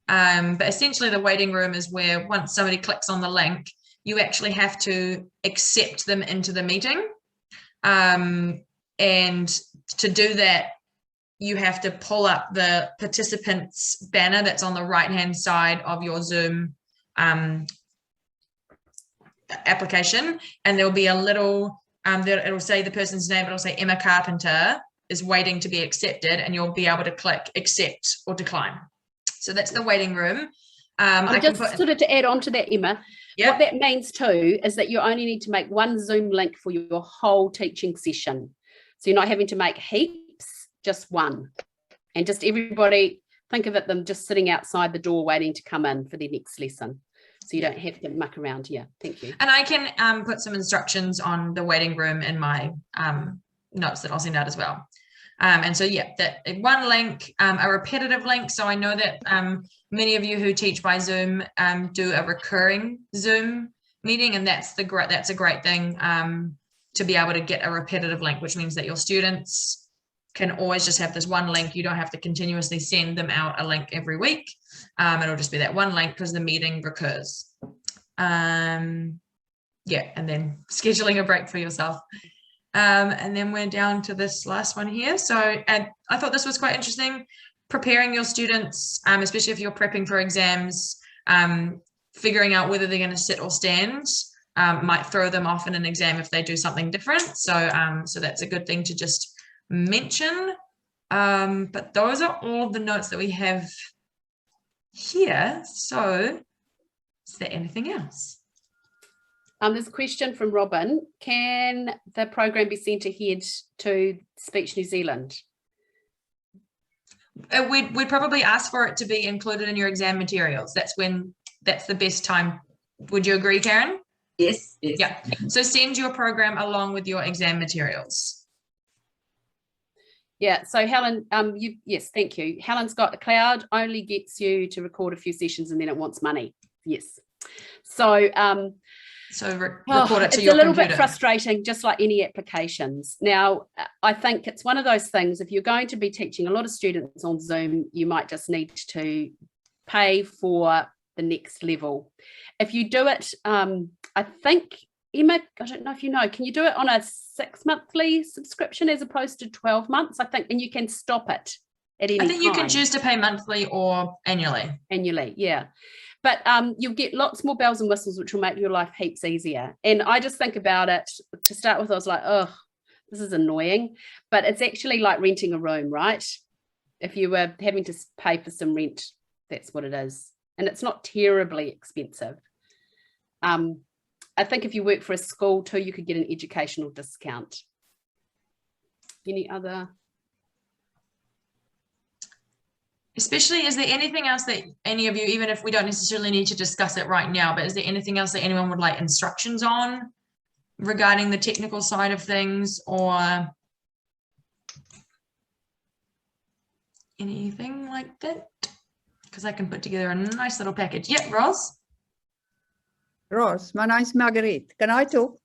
B: But essentially the waiting room is where once somebody clicks on the link, you actually have to accept them into the meeting. And to do that, you have to pull up the participants banner that's on the right-hand side of your Zoom application, and there'll be a little, it'll say the person's name, it'll say Emma Carpenter is waiting to be accepted, and you'll be able to click accept or decline. So that's the waiting room.
A: I just sort of to add on to that, Emma, what that means too is that you only need to make one Zoom link for your whole teaching session. So you're not having to make heaps, just one. And just everybody, think of it, them just sitting outside the door waiting to come in for their next lesson. So you don't have to muck around here. Thank you.
B: And I can put some instructions on the waiting room in my notes that I'll send out as well. And so, yeah, that one link, a repetitive link. So I know that many of you who teach by Zoom do a recurring Zoom meeting, and that's a great thing to be able to get a repetitive link, which means that your students can always just have this one link. You don't have to continuously send them out a link every week. It'll just be that one link because the meeting recurs. Yeah, and then scheduling a break for yourself. And then we're down to this last one here. So I thought this was quite interesting, preparing your students, especially if you're prepping for exams, figuring out whether they're going to sit or stand, might throw them off in an exam if they do something different. So, so that's a good thing to just mention. But those are all the notes that we have here. So is there anything else?
A: There's a question from Robin. Can the program be sent ahead to Speech New Zealand?
B: We'd probably ask for it to be included in your exam materials. That's the best time. Would you agree, Karen?
H: Yes, yes.
B: Yeah. So send your program along with your exam materials.
A: Yeah. So Helen, yes, thank you. Helen's got the cloud only gets you to record a few sessions and then it wants money. Yes. So record it to it's
B: your
A: a little
B: computer.
A: bit frustrating, just like any applications. Now, I think it's one of those things, if you're going to be teaching a lot of students on Zoom, you might just need to pay for the next level. If you do it, I think, Emma, I don't know if you know, can you do it on a 6-monthly subscription as opposed to 12 months? I think, and you can stop it at any time.
B: I think you can choose to pay monthly or annually.
A: Annually, yeah. But you'll get lots more bells and whistles, which will make your life heaps easier. And I just think about it, to start with, I was like, oh, this is annoying. But it's actually like renting a room, right? If you were having to pay for some rent, that's what it is. And it's not terribly expensive. I think if you work for a school too, you could get an educational discount. Any other?
B: Especially, is there anything else that any of you, even if we don't necessarily need to discuss it right now, but is there anything else that anyone would like instructions on regarding the technical side of things, or anything like that? Because I can put together a nice little package. Yep, Ros?
O: Ros, my name's Marguerite. Can I talk?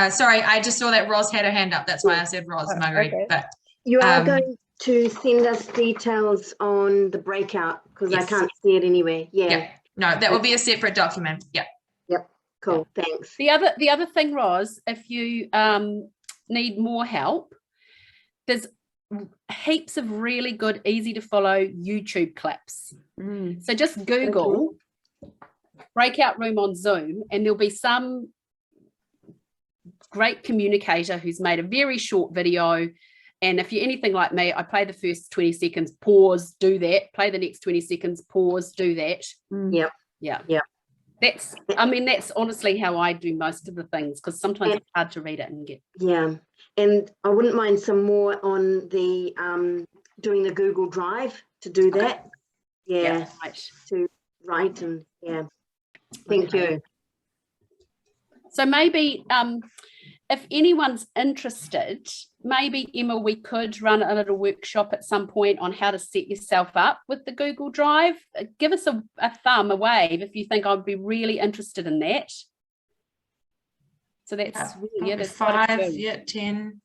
B: Sorry, I just saw that Ros had her hand up. That's why I said Ros, Marguerite.
O: Okay.
B: But
K: You are going to send us details on the breakout, because I can't see it anywhere. Yeah.
B: No, that will be a separate document. Yeah.
K: Yep. Cool. Thanks.
A: The other thing, Ros, if you need more help, there's heaps of really good, easy to follow YouTube clips. So just Google breakout room on Zoom, and there'll be some great communicator who's made a very short video. And if you're anything like me, I play the first 20 seconds, pause, do that, play the next 20 seconds, pause, do that.
K: Yep.
A: Yeah. That's honestly how I do most of the things, because sometimes it's hard to read it and get.
K: Yeah. And I wouldn't mind some more on the doing the Google Drive to do that. Yeah.
A: Right.
K: To write and Thank you.
A: So maybe if anyone's interested, maybe, Emma, we could run a little workshop at some point on how to set yourself up with the Google Drive. Give us a thumb, a wave, if you think I'd be really interested in that. So that's there's
B: 5, 10.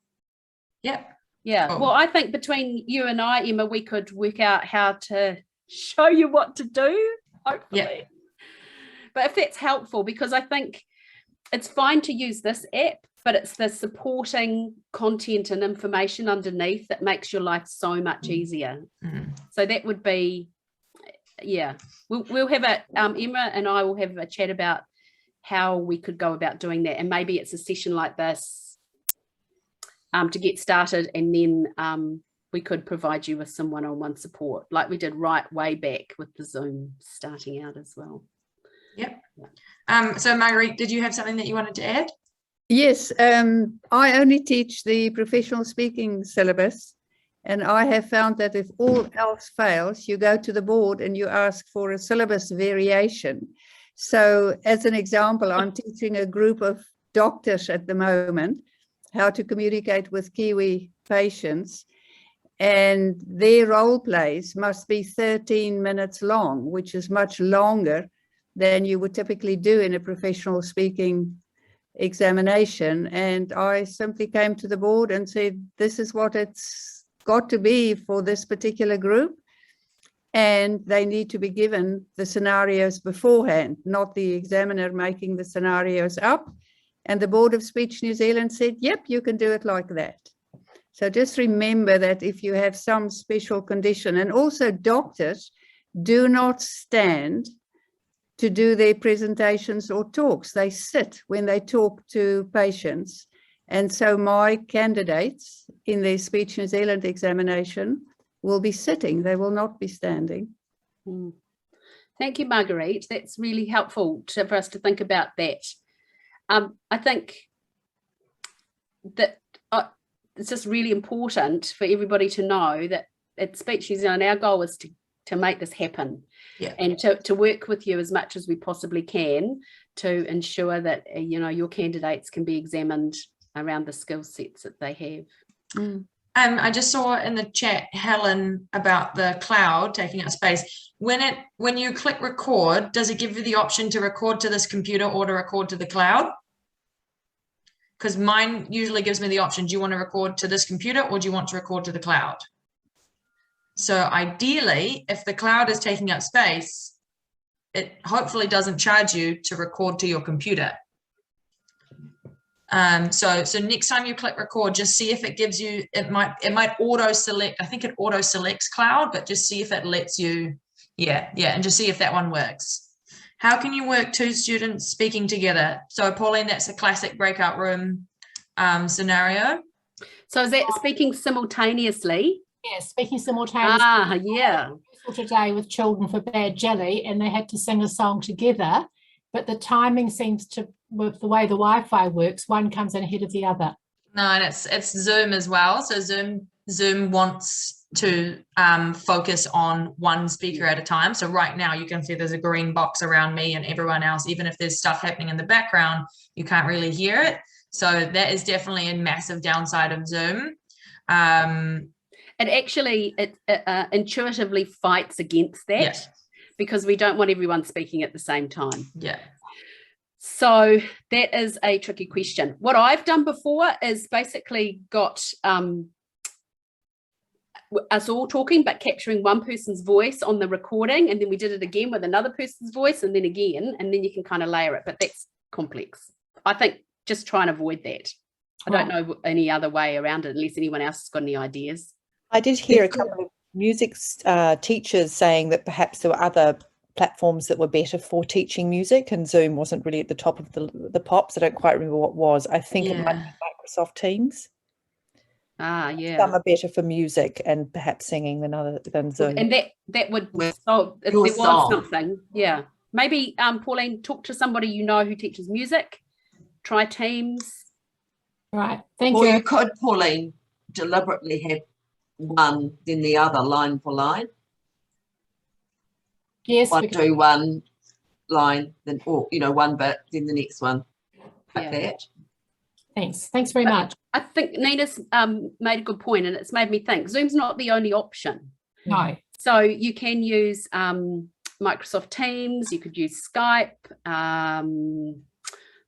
B: Yep.
A: Yeah.
B: Cool.
A: Well, I think between you and I, Emma, we could work out how to show you what to do, hopefully.
B: Yep.
A: But if that's helpful, because I think it's fine to use this app, but it's the supporting content and information underneath that makes your life so much easier. So that would be, we'll have a, Emma and I will have a chat about how we could go about doing that. And maybe it's a session like this to get started, and then we could provide you with some one-on-one support like we did right way back with the Zoom starting out as well.
B: Yep. So Marguerite, did you have something that you wanted to add?
O: Yes, I only teach the professional speaking syllabus, and I have found that if all else fails, you go to the board and you ask for a syllabus variation. So as an example, I'm teaching a group of doctors at the moment how to communicate with Kiwi patients, and their role plays must be 13 minutes long, which is much longer than you would typically do in a professional speaking examination. And I simply came to the board and said, this is what it's got to be for this particular group. And they need to be given the scenarios beforehand, not the examiner making the scenarios up. And the Board of Speech New Zealand said, yep, you can do it like that. So just remember that if you have some special condition, and also doctors do not stand to do their presentations or talks. They sit when they talk to patients. And so my candidates in their Speech New Zealand examination will be sitting. They will not be standing.
A: Thank you, Marguerite. That's really helpful for us to think about that. I think that it's just really important for everybody to know that at Speech New Zealand, our goal is to make this happen, and to work with you as much as we possibly can to ensure that your candidates can be examined around the skill sets that they have.
B: I just saw in the chat, Helen, about the cloud taking up space. When you click record, does it give you the option to record to this computer or to record to the cloud? Because mine usually gives me the option, do you want to record to this computer or do you want to record to the cloud? So ideally, if the cloud is taking up space, it hopefully doesn't charge you to record to your computer. So next time you click record, just see if it gives you, it might auto select, I think it auto selects cloud, but just see if it lets you, and just see if that one works. How can you work two students speaking together? So Pauline, that's a classic breakout room scenario.
A: So is that speaking simultaneously?
P: Yeah, speaking simultaneously.
A: Yeah.
P: Today with Children for Bad Jelly, and they had to sing a song together, but the timing seems to, with the way the Wi-Fi works, one comes in ahead of the other.
B: No, and it's Zoom as well. So Zoom wants to focus on one speaker at a time. So right now you can see there's a green box around me and everyone else. Even if there's stuff happening in the background, you can't really hear it. So that is definitely a massive downside of Zoom.
A: It actually intuitively fights against that, because we don't want everyone speaking at the same time. So that is a tricky question. What I've done before is basically got us all talking, but capturing one person's voice on the recording, and then we did it again with another person's voice, and then again, and then you can kind of layer it, but that's complex. I think just try and avoid that. I don't know any other way around it, unless anyone else has got any ideas.
I: I did hear a couple of music teachers saying that perhaps there were other platforms that were better for teaching music, and Zoom wasn't really at the top of the pops. I don't quite remember what was. I think it might be Microsoft Teams. Some are better for music and perhaps singing than Zoom.
A: And that would solve if there was something. Yeah. Maybe Pauline, talk to somebody you know who teaches music. Try Teams.
P: Right. Thank
H: you. Or
P: you.
H: you could, Pauline, deliberately have one, then the other, line for line.
P: Yes.
H: Do one line, then one bit, then the next one. Like that.
P: Thanks very much.
A: I think Nina's made a good point, and it's made me think Zoom's not the only option.
P: No.
A: So you can use Microsoft Teams, you could use Skype.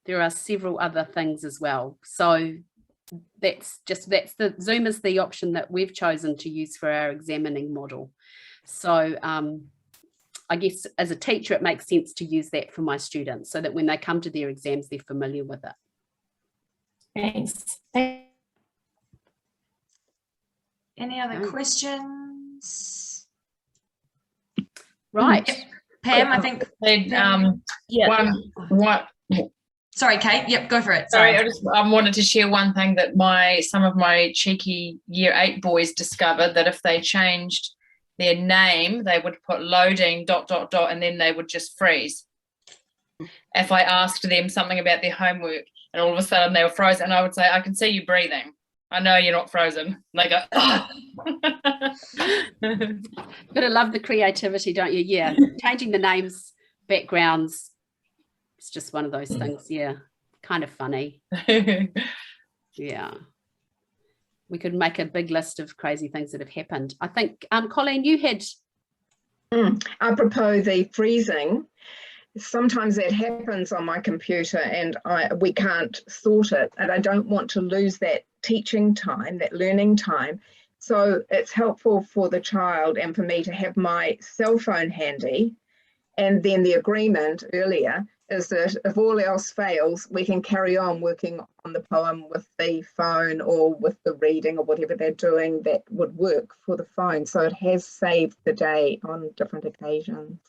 A: There are several other things as well. So Zoom is the option that we've chosen to use for our examining model. So I guess as a teacher, it makes sense to use that for my students so that when they come to their exams, they're familiar with it.
P: Thanks.
B: Any other questions?
A: Right.
B: Pam, I think. Sorry, Kate. Yep, go for it.
Q: Sorry, I just wanted to share one thing that some of my cheeky Year 8 boys discovered, that if they changed their name, they would put loading ... and then they would just freeze. If I asked them something about their homework and all of a sudden they were frozen, and I would say, I can see you breathing. I know you're not frozen. And they go, oh.
A: Gotta love the creativity, don't you? Yeah, changing the names, backgrounds, it's just one of those things. Yeah, kind of funny. Yeah, we could make a big list of crazy things that have happened. I think Colleen, you had
R: apropos the freezing, sometimes that happens on my computer and we can't sort it, and I don't want to lose that teaching time, that learning time. So it's helpful for the child and for me to have my cell phone handy, and then the agreement earlier is that if all else fails, we can carry on working on the poem with the phone or with the reading or whatever they're doing that would work for the phone. So it has saved the day on different occasions.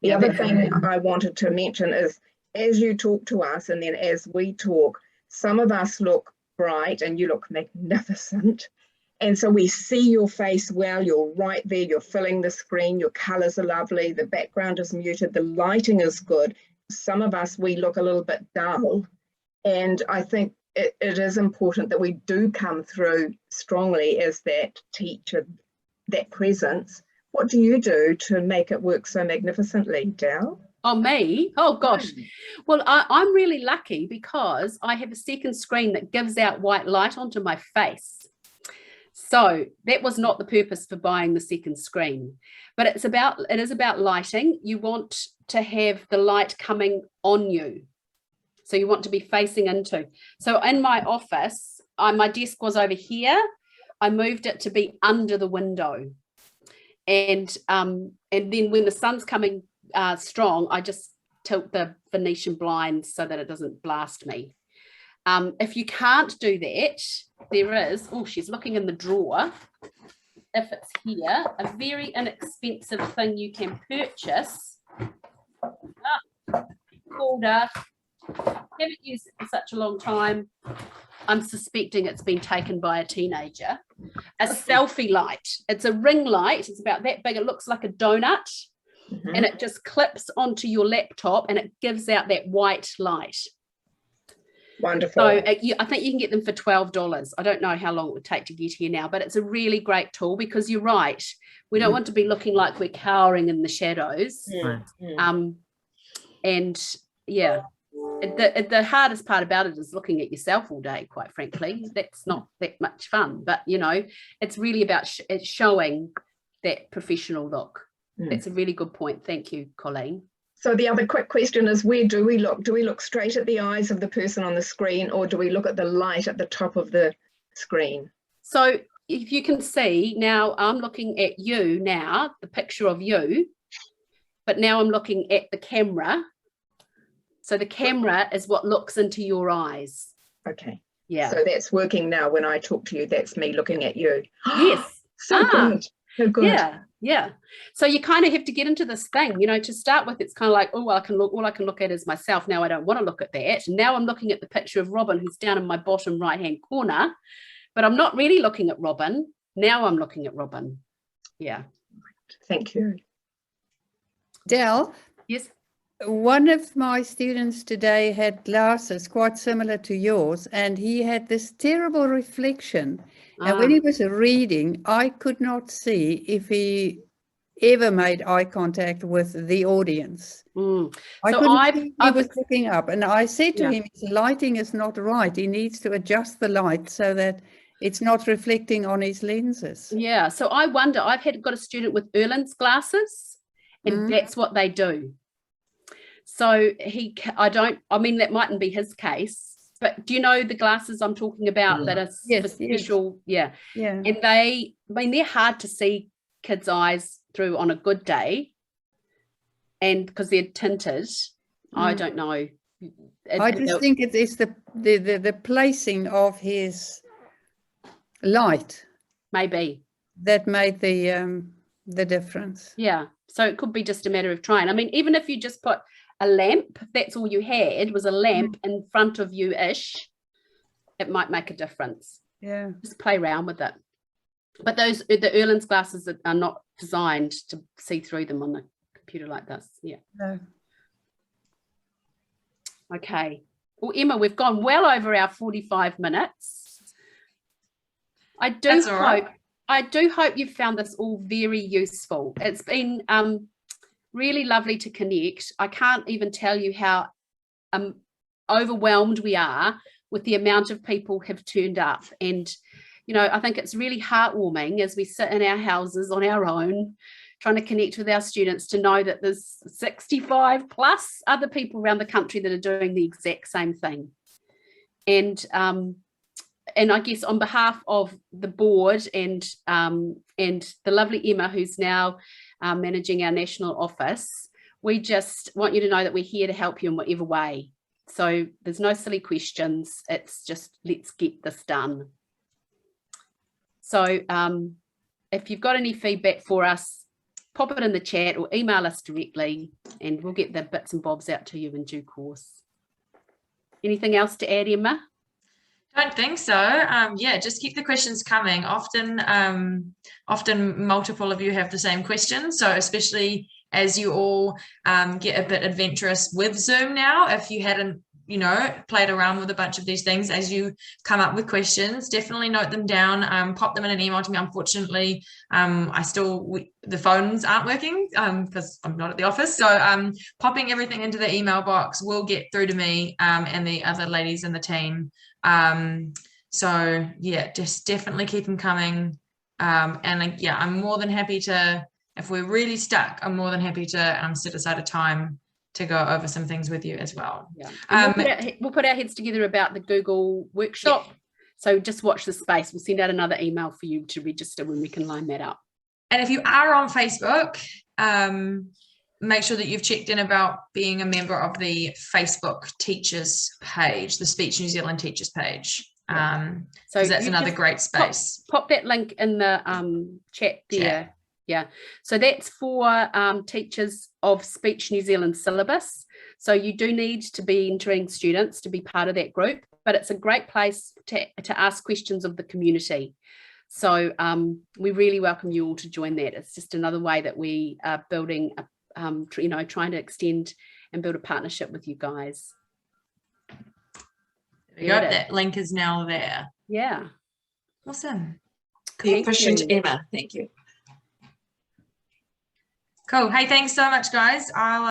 R: The other thing I wanted to mention is, as you talk to us and then as we talk, some of us look bright and you look magnificent, And so we see your face well, you're right there, you're filling the screen, your colors are lovely, the background is muted, the lighting is good. Some of us, we look a little bit dull. And I think it is important that we do come through strongly as that teacher, that presence. What do you do to make it work so magnificently, Dal?
A: Oh, me? Oh, gosh. Well, I'm really lucky because I have a second screen that gives out white light onto my face. So that was not the purpose for buying the second screen, but it is about lighting. You want to have the light coming on you. So you want to be facing into. So in my office, my desk was over here. I moved it to be under the window. And then when the sun's coming strong, I just tilt the Venetian blinds so that it doesn't blast me. If you can't do that, there is, oh, she's looking in the drawer. If it's here, a very inexpensive thing you can purchase. Called haven't used it for such a long time. I'm suspecting it's been taken by a teenager. A selfie light. It's a ring light. It's about that big. It looks like a donut. And it just clips onto your laptop and it gives out that white light.
R: Wonderful.
A: So I think you can get them for $12. I don't know how long it would take to get here now, but it's a really great tool because you're right. We don't want to be looking like we're cowering in the shadows. And yeah, the hardest part about it is looking at yourself all day, quite frankly. That's not that much fun, but you know, it's really about it's showing that professional look. That's a really good point. Thank you, Colleen.
R: So the other quick question is, where do we look? Do we look straight at the eyes of the person on the screen, or do we look at the light at the top of the screen?
A: So if you can see now, I'm looking at you now, the picture of you, but now I'm looking at the camera. So the camera is what looks into your eyes.
R: Okay.
A: Yeah.
R: So that's working now. When I talk to you, that's me looking at you.
A: Yes.
R: So good. So good.
A: Yeah. Yeah. So you kind of have to get into this thing, you know, to start with, it's kind of like, oh, well, all I can look at is myself. Now I don't want to look at that. And now I'm looking at the picture of Robin, who's down in my bottom right-hand corner, but I'm not really looking at Robin. Now I'm looking at Robin. Yeah.
R: Thank you.
O: Del?
A: Yes.
O: One of my students today had glasses quite similar to yours, and he had this terrible reflection. And when he was reading, I could not see if he ever made eye contact with the audience. I couldn't see he was looking up. And I said to him, his lighting is not right. He needs to adjust the light so that it's not reflecting on his lenses.
A: Yeah. So I wonder, I've got a student with Erlen's glasses, and that's what they do. So I mean, that mightn't be his case. But do you know the glasses I'm talking about that are special? Yeah. And they're hard to see kids' eyes through on a good day. And because they're tinted, I don't know.
O: I just think it is the placing of his light.
A: Maybe.
O: That made the difference.
A: Yeah. So it could be just a matter of trying. I mean, even if you just put a lamp, that's all you had was a lamp in front of you-ish, it might make a difference.
O: Yeah.
A: Just play around with it. But the Erlen's glasses are not designed to see through them on the computer like this. Yeah.
O: No.
A: Okay. Well, Emma, we've gone well over our 45 minutes. I do hope you've found this all very useful. It's been really lovely to connect. I can't even tell you how overwhelmed we are with the amount of people who have turned up. And, you know, I think it's really heartwarming as we sit in our houses on our own, trying to connect with our students, to know that there's 65 plus other people around the country that are doing the exact same thing. And I guess on behalf of the board and the lovely Emma, who's now managing our national office, we just want you to know that we're here to help you in whatever way. So there's no silly questions. It's just, let's get this done. So if you've got any feedback for us, pop it in the chat or email us directly, and we'll get the bits and bobs out to you in due course. Anything else to add, Emma?
B: Don't think so. Yeah, just keep the questions coming. Often multiple of you have the same questions. So especially as you all get a bit adventurous with Zoom now, if you hadn't, you know, played around with a bunch of these things, as you come up with questions, definitely note them down, pop them in an email to me. Unfortunately, the phones aren't working because I'm not at the office. So popping everything into the email box will get through to me and the other ladies in the team. So yeah, just definitely keep them coming. And yeah, I'm more than happy to, if we're really stuck, I'm more than happy to set aside a time to go over some things with you as well.
A: Yeah. We'll put our heads together about the Google workshop. Yeah. So just watch the space. We'll send out another email for you to register when we can line that up.
B: And if you are on Facebook, make sure that you've checked in about being a member of the Facebook teachers page, the Speech New Zealand teachers page. So that's another great space.
A: Pop that link in the chat there. Yeah, so that's for teachers of Speech New Zealand syllabus. So you do need to be entering students to be part of that group, but it's a great place to ask questions of the community. So we really welcome you all to join that. It's just another way that we are building, you know, trying to extend and build a partnership with you guys.
B: There we go. That link is now there.
A: Yeah.
B: Awesome.
H: Efficient Emma. Thank you.
B: Cool. Hey, thanks so much, guys.